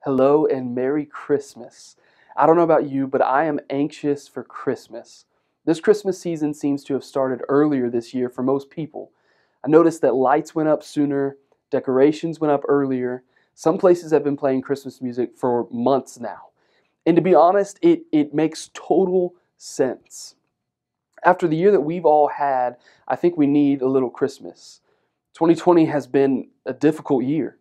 Hello and Merry Christmas. I don't know about you, but I am anxious for Christmas. This Christmas season seems to have started earlier this year for most people. I noticed that lights went up sooner, decorations went up earlier. Some places have been playing Christmas music for months now. And to be honest, it makes total sense. After the year that we've all had, I think we need a little Christmas. 2020 has been a difficult year.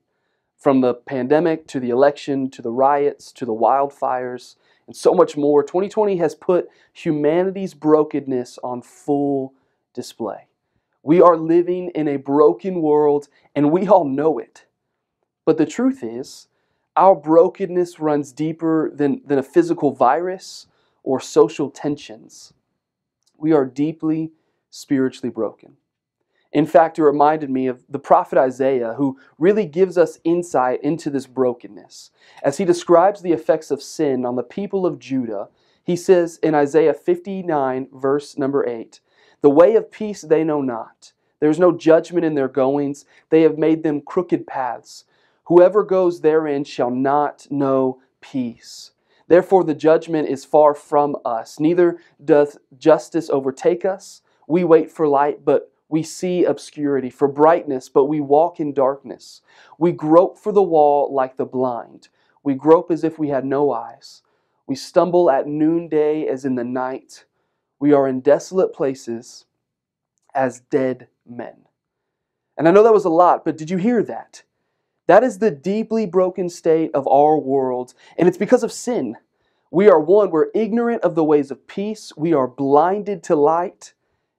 From the pandemic to the election to the riots to the wildfires and so much more, 2020 has put humanity's brokenness on full display. We are living in a broken world and we all know it. But the truth is, our brokenness runs deeper than a physical virus or social tensions. We are deeply spiritually broken. In fact, it reminded me of the prophet Isaiah, who really gives us insight into this brokenness. As he describes the effects of sin on the people of Judah, he says in Isaiah 59, verse number 8, "The way of peace they know not. There is no judgment in their goings. They have made them crooked paths. Whoever goes therein shall not know peace. Therefore the judgment is far from us. Neither doth justice overtake us. We wait for light, but we see obscurity, for brightness, but we walk in darkness. We grope for the wall like the blind. We grope as if we had no eyes. We stumble at noonday as in the night. We are in desolate places as dead men." And I know that was a lot, but did you hear that? That is the deeply broken state of our world, and it's because of sin. We're ignorant of the ways of peace. We are blinded to light.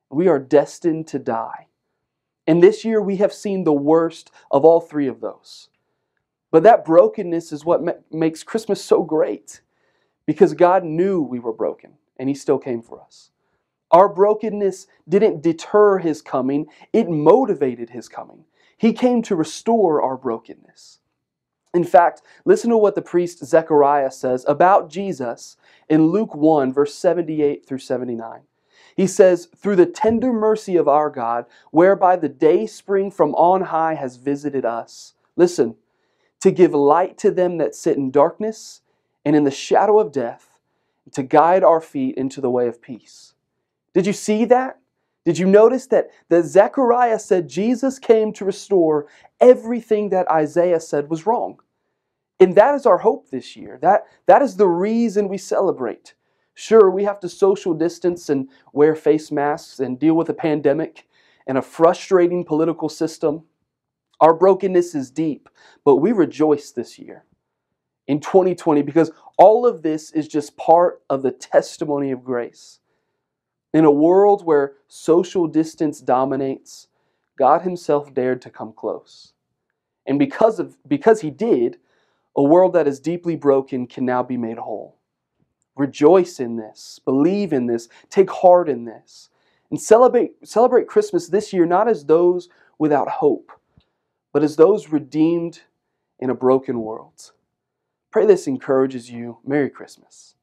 We are destined to die. And this year we have seen the worst of all three of those. But that brokenness is what makes Christmas so great. Because God knew we were broken and He still came for us. Our brokenness didn't deter His coming, it motivated His coming. He came to restore our brokenness. In fact, listen to what the priest Zechariah says about Jesus in Luke 1, verse 78 through 79. He says, "Through the tender mercy of our God, whereby the day spring from on high has visited us." Listen, "to give light to them that sit in darkness and in the shadow of death, to guide our feet into the way of peace." Did you see that? Did you notice that Zechariah said Jesus came to restore everything that Isaiah said was wrong? And that is our hope this year. That is the reason we celebrate. Sure, we have to social distance and wear face masks and deal with a pandemic and a frustrating political system. Our brokenness is deep, but we rejoice this year in 2020 because all of this is just part of the testimony of grace. In a world where social distance dominates, God Himself dared to come close. And because He did, a world that is deeply broken can now be made whole. Rejoice in this, believe in this, take heart in this, and celebrate Christmas this year not as those without hope, but as those redeemed in a broken world. Pray this encourages you. Merry Christmas.